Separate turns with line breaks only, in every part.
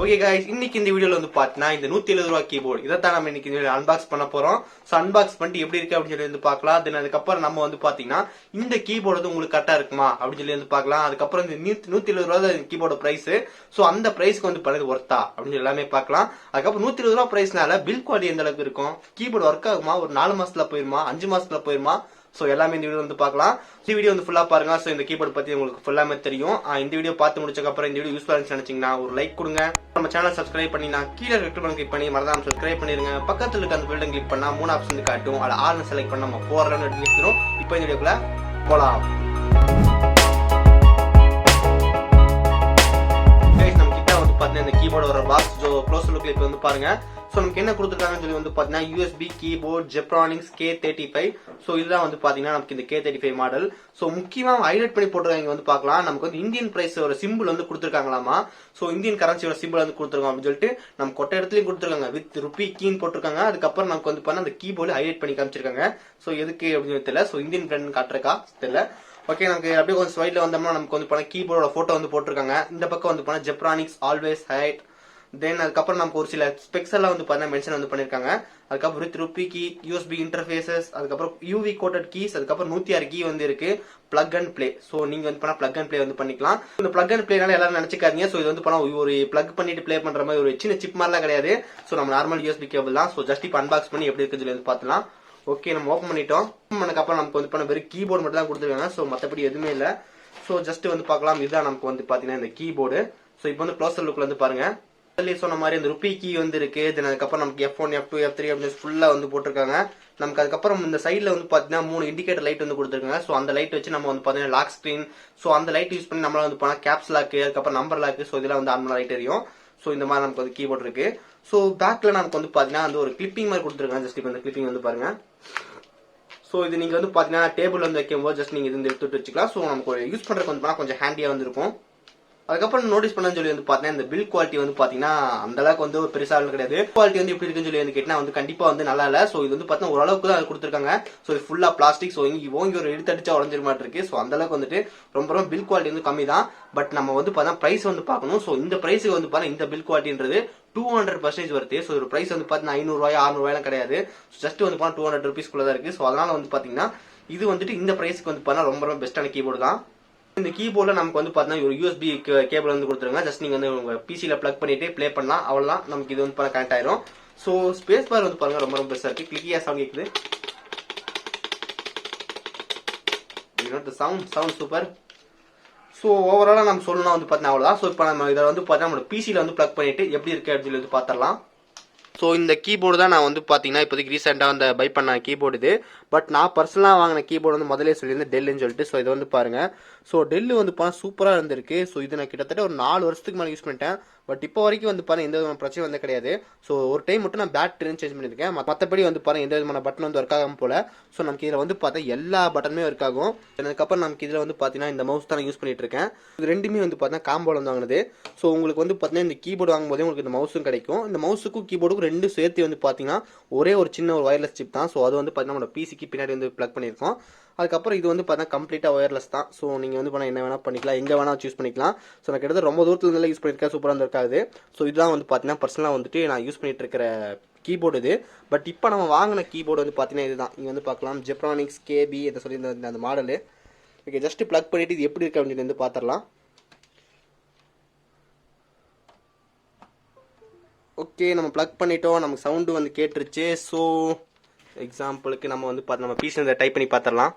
Okay guys, இன்னைக்கு இந்த வீடியோல வந்து பார்த்தீனா இந்த 170 ரூபாய் கீபோர்டு இத தான் நம்ம இன்னைக்கு அன்பாக்ஸ் பண்ண போறோம். சோ அன்பாக்ஸ் பண்ணிட்டு எப்படி இருக்கு அப்படி சொல்லி வந்து பார்க்கலாம். தென் அதுக்கு அப்புறம் நம்ம வந்து பாத்தீங்கன்னா இந்த கீபோர்டு வந்து உங்களுக்கு கரெக்ட்டா இருக்குமா அப்படி சொல்லி வந்து பார்க்கலாம். அதுக்கு அப்புறம் இந்த 170 ரூபாய் கீபோர்டு பிரைஸ், சோ அந்த பிரைஸ்க்கு வந்து பண்ணது வர்த்தா அப்படி எல்லாமே பார்க்கலாம். அதுக்கு அப்புறம் 170 ரூபாய் பிரைஸ்னால பில் குவாலிட்டி எந்த அளவுக்கு இருக்கும், கீபோர்டு வர்க் ஆகுமா, ஒரு 4 மாசத்துல போயிருமா, 5 மாசத்துல போயிருமா, சோ எல்லாமே இந்த வீடியோ வந்து பார்க்கலாம். இந்த வீடியோ வந்து ஃபுல்லா பாருங்க. சோ இந்த கீபோர்ட் பத்தி உங்களுக்கு ஃபுல்லாமே தெரியும். இந்த வீடியோ பார்த்து முடிச்சதுக்கு அப்புறம் இந்த வீடியோ யூஸ்ஃபுல்லா இருந்துச்சு நினைச்சீங்கன்னா ஒரு லைக் கொடுங்க. நம்ம சேனல் சப்ஸ்கிரைப் பண்ணி கீழ ரெட் பட்டன் கிளிக் பண்ணி மறக்காம சப்ஸ்கிரைப் பண்ணிருங்க. பக்கத்துல இருக்க அந்த பெல் பட்டன் கிளிக் பண்ணா 3 ஆப்ஷன் காட்டும். அதுல ஆல் செலக்ட் பண்ணா நம்ம போறோம்னு நோட்டிஃபிகேஷன். இப்போ இந்த வீடியோக்குள்ள போலாம். गाइस, நம்ம கிட்ட வந்து பாத்தீங்கன்னா இந்த கீபோர்ட் வர பாக்ஸ் க்ளோஸ் லுக்ல இப்போ வந்து பாருங்க. சோ நமக்கு என்ன கொடுத்திருக்காங்கன்னு சொல்லி வந்து பாத்தீங்கன்னா USB keyboard Zephronix K35. So இதுதான் வந்து பாத்தீங்கன்னா நமக்கு இந்த K35 மாடல். சோ முக்கியமா ஹைலைட் பண்ணி போட்டுருக்காங்க வந்து பார்க்கலாம். நமக்கு வந்து இந்தியன் பிரைஸ் ஒரு சிம்பிள் வந்து கொடுத்திருக்காங்களாமா. சோ இந்தியன் கரன்சியோட சிம்பிள் வந்து கொடுத்திருக்காங்க அப்படின்னு சொல்லிட்டு நம்ம கொட்ட இடத்துலயும் கொடுத்திருக்காங்க. வித் ரூபி கீன் போட்டிருக்காங்க. அதுக்கப்புறம் நமக்கு வந்து பண்ண அந்த கீபோர்டு ஹைலைட் பண்ணி காமிச்சிருக்காங்க. சோ எதுக்கு அப்படின்னு தெரியல. சோ இந்தியன் பிராண்ட் காட்டுறக்கா தெரியல. ஓகே, நமக்கு அப்படியே கொஞ்சம் ஸ்லைட்ல வந்தோம்னா நமக்கு வந்து பண்ண கீபோர்டோட போட்டோ வந்து போட்டிருக்காங்க. இந்த பக்கம் வந்து பண்ண Zephronix ஆல்வேஸ் ஹைட். தென் அதுக்கப்புறம் நமக்கு ஒரு சில ஸ்பெக்ஸ் எல்லாம் வந்து பார்த்தா மென்ஷன் வந்து பண்ணிருக்காங்க. அதுக்கப்புறம் with ruby key, USB interfaces, அதுக்கப்புறம் UV கோட்டட் கீஸ், அதுக்கப்புறம் 106 கீ வந்து இருக்கு. Plug and play. சோ நீங்க வந்து பண்ணா பிளக் அண்ட் பிளே வந்து பண்ணிக்கலாம். இந்த பிளக் அண்ட் பிளேனால எல்லாரும் நினைச்சுக்காதீங்க. சோ இது வந்து பண்ணா ஒரு பிளக் பண்ணிட்டு பிளே பண்ற மாதிரி ஒரு சின்ன சிப் மாதிரிலாம் கிடையாது. சோ நம்ம நார்மல் USB கேபிள் தான். சோ ஜஸ்ட் இப்போ அன்பாக்ஸ் பண்ணி எப்படி இருக்குன்னு சொல்லி வந்து பார்த்தலாம். ஓகே, நம்ம ஓப்பன் பண்ணிட்டோம். ஓப்பன் பண்ணதுக்கு அப்புறம் நமக்கு வந்து பண்ண வெறும் கீபோர்டு மட்டும் தான் கொடுத்துருக்காங்க. சோ மத்தபடி எதுவுமே இல்ல. சோ ஜஸ்ட் வந்து பார்க்கலாம். இதுதான் நமக்கு வந்து பாத்தீங்கன்னா இந்த கீபோர்டு. சோ இப்போ வந்து க்ளோசர் லுக்ல வந்து பாருங்க. சொன்ன மாதிரி இந்த ருபி கீ வந்து இருக்கு. அதுக்கப்புறம் நமக்கு F1 F2 F3 அப்படின்னு ஃபுல்லா வந்து போட்டிருக்காங்க. நமக்கு அதுக்கப்புறம் இந்த சைட்ல வந்து பாத்தீங்கன்னா 3 இண்டிகேட்டர் லைட் வந்து கொடுத்துருக்காங்க. சோ அந்த லைட் வச்சு நம்ம வந்து பாத்தீங்கன்னா லாக் ஸ்கிரீன், சோ அந்த லைட் யூஸ் பண்ணி நம்மளால வந்து போனா கேப்ஸ் லாக், அதுக்கப்புறம் நம்பர் லாக், சோ இதெல்லாம் வந்து ஆன் லைட் எரியும். சோ இந்த மாதிரி நமக்கு வந்து கீபோர்ட் இருக்கு. சோ பேக்ல நமக்கு வந்து பாத்தீங்கன்னா அந்த ஒரு கிளிப்பிங் மாதிரி கொடுத்துருக்காங்க. ஜஸ்ட் இப்போ இந்த கிளிப்பிங் வந்து பாருங்க. சோ இது நீங்க வந்து பாத்தீங்கன்னா டேபிள் வந்து வைக்கும்போது ஜஸ்ட் நீங்க இது எடுத்து வச்சுக்கலாம். சோ நமக்கு யூஸ் பண்றதுக்கு வந்து கொஞ்சம் ஹேண்டியா வந்து இருக்கும். அதுக்கப்புறம் நோட்டீஸ் பண்ணு சொல்லி வந்து பாத்தீங்கன்னா இந்த பில் குவாலிட்டி வந்து பாத்தீங்கன்னா அந்த அளவுக்கு வந்து ஒரு பெருசா கிடையாது. குவாலிட்டி வந்து எப்படி இருக்குன்னு சொல்லி வந்து கேட்டா வந்து கண்டிப்பா வந்து நல்லா இல்ல. சோ இது வந்து பாத்தீங்கன்னா ஓரளவுக்கு தான் கொடுத்துருக்காங்க. சோ இது ஃபுல்லா பிளாஸ்டிக். சோ இங்க ஓங்கி ஒரு எடுத்தடிச்சா உடஞ்சிர மாதிரி இருக்கு. சோ அந்த அளவுக்கு வந்துட்டு ரொம்ப பில் குவாலிட்டி வந்து கம்மி தான். பட் நம்ம வந்து பாத்தீங்கன்னா பிரைஸ் வந்து பார்க்கணும். சோ இந்த பிரைஸுக்கு வந்து பாத்தீங்கன்னா இந்த பில் குவாலிட்டின்றது 200% வருது. சோ ஒரு பிரைஸ் வந்து பாத்தீங்கன்னா 500 ரூபாய் 600 ரூபாய் கிடையாது. ஜஸ்ட் வந்து பாத்தீங்கன்னா 200 rupees குள்ள தான் இருக்கு. சோ அதனால வந்து பாத்தீங்கன்னா இது வந்துட்டு இந்த பிரைஸ்க்கு வந்து பாத்தீங்கன்னா ரொம்ப பெஸ்டான கீபோர்டு தான். இந்த கீபோர்ட்ல நமக்கு வந்து பாத்தீங்கன்னா ஒரு USB கேபிள் வந்து கொடுத்துருங்க. ஜஸ்ட் நீங்க வந்து உங்க பிசில பிளக் பண்ணிட்டு ப்ளே பண்ணலாம். அவ்வளவுதான், நமக்கு இது வந்து கனெக்ட் ஆயிரும். சோ ஸ்பேஸ் பார் வந்து பாருங்க ரொம்ப பெருசா இருக்கு. கிளிக்கியா சவுண்ட் கேக்குது. Sound super. சோ ஓவராலா நம்ம சொல்லணும் வந்து பாத்தீங்கன்னா அவ்வளவுதான். சோ இப்போ நம்ம இதை வந்து பாத்தீங்கன்னா நம்ம பிசில வந்து பிளக் பண்ணிட்டு எப்படி இருக்கு அப்படின்னு சொல்லி பாத்திரலாம். ஸோ இந்த கீபோர்டு தான் நான் வந்து பார்த்தீங்கன்னா இப்போதைக்கு ரீசெண்டாக வந்து பை பண்ண கீபோர்டு இது. பட் நான் பர்சனலாக வாங்கின கீபோர்டு வந்து முதலே சொல்லியிருந்தேன் டெல்லுன்னு சொல்லிட்டு. ஸோ இதை வந்து பாருங்கள். ஸோ டெல்லு வந்து சூப்பராக இருந்திருக்கு. ஸோ இது நான் கிட்டத்தட்ட ஒரு 4 வருஷத்துக்கு மேலே யூஸ் பண்ணிட்டேன். பட் இப்போ வரைக்கும் வந்து பாருங்க எந்த விதமான பிரச்சனை வந்து கிடையாது. ஸோ ஒரு டைம் மட்டும் நான் பேட்டரி சேஞ்ச் பண்ணியிருக்கேன். மற்றபடி வந்து பாருங்க எந்த விதமான பட்டன் வந்து ஒர்க் ஆகாமல் போல. ஸோ நமக்கு இதில் வந்து பார்த்தா எல்லா பட்டனுமே ஒர்க் ஆகும். அதுக்கப்புறம் நமக்கு இதில் வந்து பார்த்தீங்கன்னா இந்த மவுஸ் தான் யூஸ் பண்ணிட்டு இருக்கேன். இது ரெண்டுமே வந்து பார்த்தீங்கன்னா காம்போல வந்து வாங்கினது. ஸோ உங்களுக்கு வந்து பார்த்தீங்கன்னா இந்த கீபோர்டு வாங்கும்போதே உங்களுக்கு இந்த மவுஸும் கிடைக்கும். இந்த மவுஸுக்கும் கீபோர்டுக்கும் ரெண்டு சேர்த்து வந்து பார்த்தீங்கன்னா ஒரே ஒரு சின்ன ஒரு வயர்லெஸ் சிப் தான். ஸோ அது வந்து பார்த்தீங்கன்னா நம்ம பிசிக்கு பின்னாடி வந்து பிளக் பண்ணியிருக்கோம். அதுக்கப்புறம் இது வந்து பார்த்தீங்கன்னா கம்ப்ளீட்டாக ஒயர்லெஸ் தான். ஸோ நீங்கள் வந்து பண்ண என்ன வேணால் பண்ணிக்கலாம், எங்கே வேணால் சூஸ் பண்ணிக்கலாம். ஸோ நான் கிட்டத்தட்ட ரொம்ப தூரத்துல இருந்தாலும் யூஸ் பண்ணியிருக்கேன். சூப்பராக வந்து இருக்காது. ஸோ இதுதான் வந்து பார்த்தீங்கன்னா பர்சனலாக வந்துட்டு நான் யூஸ் பண்ணிட்டு இருக்கிற கீபோர்டு இது. பட் இப்போ நம்ம வாங்கின கீபோர்டு வந்து பார்த்தீங்கன்னா இதுதான். இங்கே வந்து பார்க்கலாம் Zephronix KB இதை சொல்லி அந்த மாடலு. ஓகே, ஜஸ்ட் பிளக் பண்ணிட்டு இது எப்படி இருக்கு அப்படின்னு வந்து பார்த்துடலாம். ஓகே, நம்ம பிளக் பண்ணிட்டோம். நமக்கு சவுண்டு வந்து கேட்டுருச்சு. ஸோ எக்ஸாம்பிளுக்கு நம்ம வந்து நம்ம பிசி டைப் பண்ணி பார்த்துடலாம்.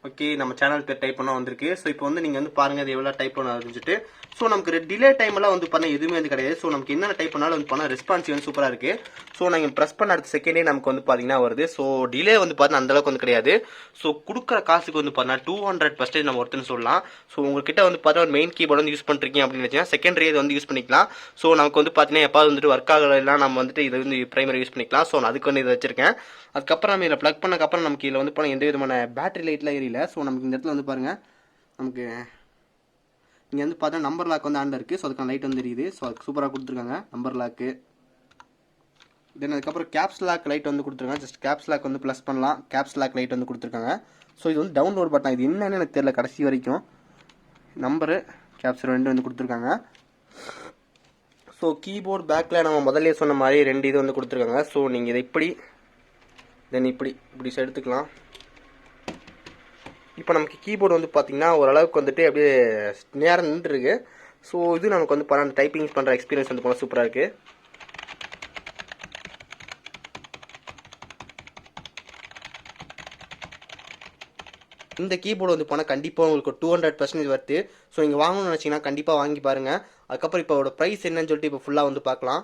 ஓகே, நம்ம சேனல் பேர் டைப் பண்ண வந்திருக்கு. ஸோ இப்போ வந்து நீங்கள் வந்து பாருங்க அது எவ்வளோ டைப் பண்ண ஆரம்பிச்சுட்டு. ஸோ நமக்கு டிலே டைம் எல்லாம் வந்து பண்ண எதுவுமே வந்து கிடையாது. ஸோ நமக்கு என்னென்ன டைப் பண்ணாலும் வந்து பண்ண ரெஸ்பான்ஸ் வந்து சூப்பராக இருக்கு. ஸோ நாங்கள் ப்ரெஸ் பண்ண அடுத்த செகண்டே நமக்கு வந்து பார்த்தீங்கன்னா வருது. ஸோ டிலே வந்து பார்த்தீங்கன்னா அந்தளவுக்கு வந்து கிடையாது. ஸோ கொடுக்குற காசுக்கு வந்து பார்த்தீங்கன்னா 200% நம்ம ஒருத்தன்னு சொல்லலாம். ஸோ உங்ககிட்ட வந்து பார்த்தா ஒரு மெயின் கீபோர்டு வந்து யூஸ் பண்ணுறீங்க அப்படின்னு வச்சுன்னா செகண்டரி இதை வந்து யூஸ் பண்ணிக்கலாம். ஸோ நமக்கு வந்து பார்த்தீங்கன்னா எப்பாவது வந்துட்டு ஒர்க் ஆகலாம் நம்ம வந்துட்டு இதை வந்து பிரைமரி யூஸ் பண்ணிக்கலாம். ஸோ நான் அதுக்கு வந்து இதை வச்சிருக்கேன். அதுக்கப்புறம் நம்ம இதில் பிளக் பண்ணக்கப்புறம் நமக்கு இதில் வந்து போனால் எந்த விதமான பேட்டரி லைட்லாம் எரியல. ஸோ நமக்கு இந்த இடத்துல வந்து பாருங்கள், நமக்கு இங்கே வந்து பார்த்தா நம்பர் லாக் வந்து ஆனில் இருக்குது. ஸோ அதுக்கான லைட் வந்து எரியுது. ஸோ அதுக்கு சூப்பராக கொடுத்துருக்காங்க நம்பர் லாக்கு. தென் அதுக்கப்புறம் கேப்ஸ் லாக் லைட் வந்து கொடுத்துருக்காங்க. ஜஸ்ட் கேப்ஸ் லாக் வந்து ப்ளஸ் பண்ணலாம். கேப்ஸ் லாக் லைட் வந்து கொடுத்துருக்காங்க. ஸோ இது வந்து டவுன்லோட் பட்டன், இது என்னன்னு எனக்கு தெரியல கடைசி வரைக்கும். நம்பரு கேப்சர் 2 வந்து கொடுத்துருக்காங்க. ஸோ கீபோர்ட் பேக்கில் நம்ம முதல்ல சொன்ன மாதிரி 2 இது வந்து கொடுத்துருக்காங்க. ஸோ நீங்கள் இதை இப்படி தென் இப்படி எடுத்துக்கலாம். இப்போ நமக்கு கீபோர்டு வந்து பார்த்திங்கன்னா ஓரளவுக்கு வந்துட்டு அப்படியே நேரம் நின்றுருக்கு. ஸோ இது நமக்கு வந்து அந்த டைப்பிங் பண்ணுற எக்ஸ்பீரியன்ஸ் வந்து போனால் சூப்பராக இருக்குது. இந்த கீபோர்டு வந்து போனால் கண்டிப்பாக உங்களுக்கு 200% வருது. ஸோ நீங்கள் வாங்கணும்னு நினச்சிங்கன்னா கண்டிப்பாக வாங்கி பாருங்கள். அதுக்கப்புறம் இப்போ அதோட ப்ரைஸ் என்னன்னு சொல்லிட்டு இப்போ ஃபுல்லாக வந்து பார்க்கலாம்.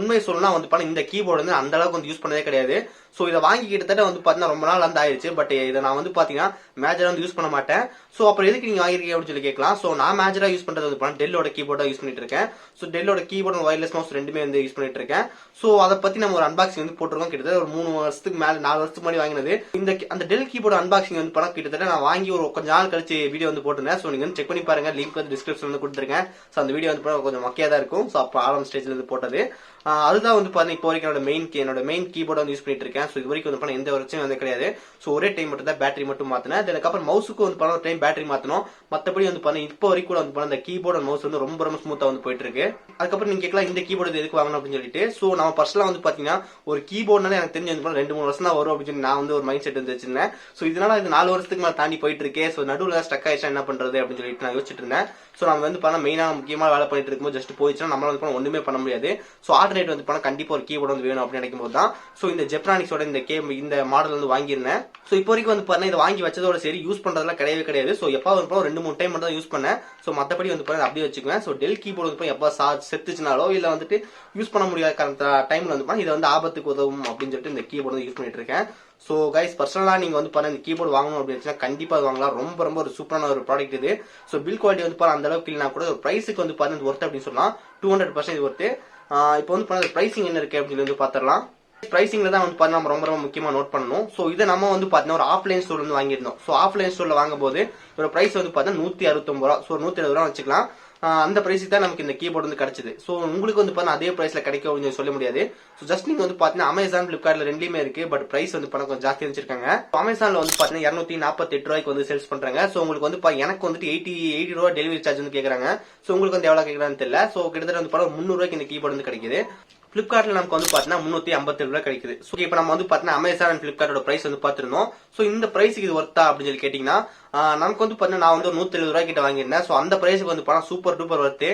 உண்மை சொல்லணும்னா வந்து பார்த்தா இந்த கீபோர்டு வந்து அந்த அளவுக்கு வந்து யூஸ் பண்ணதே கிடையாது. ஸோ இதை வாங்கி கிட்டத்தட்ட வந்து பார்த்தீங்கன்னா ரொம்ப நாள் வந்து ஆயிடுச்சு. பட் இதை நான் வந்து பார்த்தீங்கன்னா மேஜராக வந்து யூஸ் பண்ண மாட்டேன். ஸோ அப்புறம் எதுக்கு நீங்கள் வாங்கிருக்கீங்க அப்படின்னு சொல்லி கேட்கலாம். ஸோ நான் மேஜராக யூஸ் பண்ணுறது வந்து பார்த்தா டெல்லோட கீபோர்டாக யூஸ் பண்ணிட்டு இருக்கேன். ஸோ டெல்லோட கீபோர்டு ஒயர்லெஸ் மவுஸ் ரெண்டுமே வந்து யூஸ் பண்ணிட்டு இருக்கேன். ஸோ அதை பற்றி நம்ம ஒரு அன்பாக்சிங் வந்து போட்டிருக்கோம். கிட்டத்தட்ட ஒரு 3 வருஷத்துக்கு மேலே 4 வருஷத்துக்கு முன்னாடி வாங்கினது. அந்த டெல் கீபோர்டு அன்பாக்சிங் வந்து பார்த்தா கிட்டத்தட்ட நான் வாங்கி ஒரு கொஞ்சம் நாள் கழிச்சு வீடியோ வந்து போட்டிருந்தேன். ஸோ நீங்கள் வந்து செக் பண்ணி பாருங்க, லிங்க் வந்து டிஸ்கிரிப்ஷன் வந்து கொடுத்துருக்கேன். ஸோ அந்த வீடியோ வந்து கொஞ்சம் மொக்கையாக தான் இருக்கும். ஸோ அப்போ ஆரம்ப ஸ்டேஜில் இருந்து போட்டது அதுதான் வந்து பார்த்தீங்கன்னா இப்போ வரைக்கும் என்னோட மெயின் கீபோர்டு வந்து யூஸ் பண்ணிட்டு இருக்கேன். ஸோ இது வரைக்கும் வந்து பண்ண எந்த பிரச்சனையும் வந்து கிடையாது. ஸோ ஒரே டைம் மட்டும் தான் பேட்டரி மட்டும் மாற்றினேன். அதுக்கப்புறம் மவுஸுக்கு வந்து பண்ண ஒரு டைம் பேட்டரி மாற்றணும். மற்றபடி வந்து பண்ண இப்போ வரைக்கும் கூட வந்து பண்ண இந்த கீபோர்டு அண்ட் மவுஸ் வந்து ரொம்ப ஸ்மூத்தாக வந்து போயிட்டு இருக்கு. அதுக்கப்புறம் நீங்க கேட்கலாம் இந்த கீபோர்டு எதுக்கு வாங்கணும் அப்படின்னு சொல்லிட்டு. ஸோ நம்ம பர்சனலாக வந்து பார்த்தீங்கன்னா ஒரு கீபோர்டுனால எனக்கு தெரிஞ்சு வந்து 2-3 வருஷம் தான் வரும் அப்படின்னு சொல்லி நான் வந்து ஒரு மைண்ட் செட் வந்து வச்சிருந்தேன். ஸோ இதனால இது 4 வருஷத்துக்கு மேலே தாண்டி போயிட்டு இருக்கேன். ஸோ நடுவில் ஸ்டக் ஆயிடுச்சா என்ன பண்றது அப்படின்னு சொல்லிட்டு நான் யோசிச்சுட்டு இருந்தேன். ஸோ நம்ம வந்து பண்ண மெயினாக முக்கியமாக வேலை பண்ணிட்டு இருக்கும்போது ஜஸ்ட் போயிடுச்சுன்னா நம்மளால வந்து பண்ண ஒன்றுமே பண்ண முடியாது. ஸோ ஆல்டர்னேட் வந்து பண்ண கண்டிப்பாக ஒரு கீபோர்டு வந்து வேணும் அப்படின்னு நினைக்கும் போது தான் ஸோ இந்த ஜெப்ரானிக்ஸோட இந்த மாடல் வந்து வாங்கியிருந்தேன். ஸோ இப்போ வரைக்கும் வந்து பண்ண இதை வாங்கி வச்சதோட சரி யூஸ் பண்றதுலாம் கிடையாது. ஸோ எப்போ வந்து 2-3 டைம் மட்டும் தான் யூஸ் பண்ணேன். ஸோ மற்றபடி வந்து பண்ண அப்படியே வச்சுக்குவேன். ஸோ டெல் கீபோர்டு வந்து எப்போ செத்துச்சுனாலோ இல்லை வந்துட்டு யூஸ் பண்ண முடியாத டைம்ல வந்து பண்ண இதை வந்து ஆபத்துக்கு உதவும் அப்படின்னு சொல்லிட்டு இந்த கீபோர்டு வந்து யூஸ் பண்ணிட்டு இருக்கேன். ஸோ கைஸ் பர்சனலாக நீங்கள் வந்து பாருங்க இந்த கீபோர்டு வாங்கணும் அப்படின்னு கண்டிப்பாக வாங்கலாம். ரொம்ப ஒரு சூப்பரான ஒரு ப்ராடக்ட் இது. ஸோ பில் குவாலிட்டி வந்து பாருங்க அந்த அளவுக்கு இல்லைனா கூட ஒரு ப்ரைஸுக்கு வந்து பாருங்க ஒர்த் அப்படின்னு சொல்லலாம். 200% ஒர்த்து. இப்போ வந்து பாருங்க ப்ரைசிங் என்ன இருக்கு அப்படின்னு வந்து பார்த்துடலாம். பிரைசிங்ல தான் வந்து பாத்தீங்கன்னா ரொம்ப முக்கியமா நோட் பண்ணணும். ஸோ இதை நம்ம வந்து பாத்தீங்கன்னா ஒரு ஆஃப்லைன் ஸ்டோர்ல இருந்து வாங்கியிருந்தோம். ஸோ ஆஃப்லைன் ஸ்டோர்ல வாங்கும் போது ஒரு பிரைஸ் வந்து பாத்தீங்கன்னா 169 ரூபா. ஸோ 170 ரூபா வச்சுக்கலாம். அந்த பிரைஸுக்கு தான் நமக்கு இந்த கீபோர்டு வந்து கிடைச்சது. ஸோ உங்களுக்கு வந்து பார்த்தா அதே பிரைஸ்ல கிடைக்கும் அப்படின்னு சொல்ல முடியாது. ஸோ ஜஸ்ட் நீங்க வந்து பாத்தீங்கன்னா அமேசான் பிளிப்கார்ட்ல ரெண்டுமே இருக்கு. பட் பிரைஸ் வந்து கொஞ்சம் ஜாஸ்தி வச்சிருக்காங்க. அமேசான்ல வந்து பாத்தீங்கன்னா 248 ரூபாய்க்கு வந்து சேல்ஸ் பண்றாங்க. ஸோ உங்களுக்கு வந்து எனக்கு வந்துட்டு 80 ரூபா டெலிவரி சார்ஜ் வந்து கேட்கறாங்க. ஸோ உங்களுக்கு வந்து எவ்வளவு கேட்கறான்னு தெரியல. ஸோ கிட்டத்தட்ட வந்து 300 ரூபாய்க்கு இந்த கீபோர்டு வந்து கிடைக்குது. பிளிப்கார்ட்ல நமக்கு வந்து பாத்தீங்கன்னா 357 ரூபாய் கிடைக்குது. ஸோ இப்போ நம்ம வந்து பாத்தீங்கன்னா அமேசான் அண்ட் பிளிப்கார்ட்டோட பிரைஸ் வந்து பாத்துருந்தோம். ஸோ இந்த பிரைஸுக்கு இது ஒர்த்தா அப்படின்னு சொல்லி கேட்டீங்கன்னா நமக்கு வந்து பாத்தீங்கன்னா நான் வந்து 170 ரூபாய் கிட்ட வாங்கியிருந்தேன். ஸோ அந்த பிரைஸுக்கு வந்து பார்த்தா சூப்பர் டூப்பர் ஒர்த்து.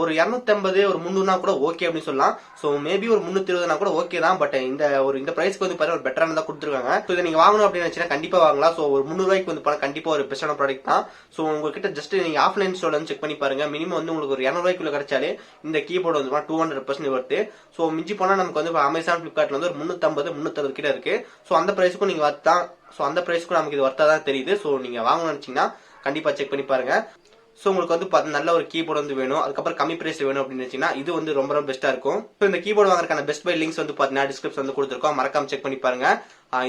ஒரு 250 ஒரு 300 கூட ஓகே அப்படின்னு சொல்லலாம். ஸோ மேபி ஒரு 320 கூட ஓகே தான். பட் இந்த பிரைஸ்க்கு வந்து பாத்தீங்கன்னா ஒரு பெட்டரான தான் கொடுத்துருக்காங்க. ஸோ இதை நீங்க வாங்கணும் அப்படின்னு நினைச்சா கண்டிப்பா வாங்கலாம். ஸோ ஒரு 300 ரூபாய்க்கு வந்து பார்த்தா கண்டிப்பா ஒரு பெஸ்டான ப்ராடக்ட் தான். ஸோ உங்ககிட்ட ஜஸ்ட் நீங்க ஆஃப்லைன் ஸ்டோர்ல வந்து செக் பண்ணி பாருங்க. மினிமம் வந்து உங்களுக்கு ஒரு 200 ரூபாய்க்குள்ள கிடைச்சாலே இந்த கீபோர்டு வந்து 200% ஒர்த்து. ஸோ மிஞ்சி போனா நமக்கு வந்து அமேசான் பிளிப்கார்ட்ல வந்து ஒரு 350-360 கிட்ட இருக்கு. ஸோ அந்த பிரைஸ்க்கும் நீங்க வர்த்தான். ஸோ அந்த பிரைஸ்க்கும் நமக்கு இது வர்த்தா தான் தெரியுது. ஸோ நீங்க வாங்கணும்னு நினைச்சீங்கன்னா கண்டிப்பா செக் பண்ணி பாருங்க. ஸோ உங்களுக்கு வந்து நல்ல ஒரு கீபோர்டு வந்து வேணும், அதுக்கப்புறம் கம்மி பிரைஸ்ல வேணும் அப்படின்னு நினைச்சீங்கன்னா இது வந்து ரொம்ப பெஸ்டா இருக்கும். ஸோ இந்த கீபோர்டு வாங்குறதுக்கான பெஸ்ட் பை லிங்க்ஸ் வந்து பாத்தீங்கன்னா டிஸ்கிரிப்ஷன் வந்து கொடுத்துருக்கோம். மறக்காம செக் பண்ணி பாருங்க.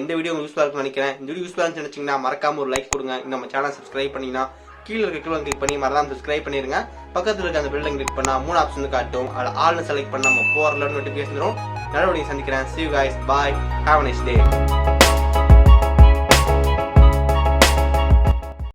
இந்த வீடியோ யூஸ்ஃபுல்லா இருக்கும்னு நினைக்கிறேன். இந்த வீடியோ யூஸ்ஃபுல்லா நினைச்சீங்கன்னா மறக்காம ஒரு லைக் கொடுங்க. நம்ம சேனல் சப்ஸ்கிரைப் பண்ணினா கீழே இருக்க கிளிக் பண்ணி மறக்காம சப்ஸ்கிரைப் பண்ணிருங்க. பக்கத்துல இருக்க அந்த பெல் கிளிக் பண்ணா 3 ஆப்ஷன் காட்டும். அதில் ஆல்னு செலக்ட் பண்ணா நம்ம போற நோட்டிபிகேஷன் வரும். நல்லபடியாக சந்திக்கிறேன். See you guys. Bye. Have a nice day.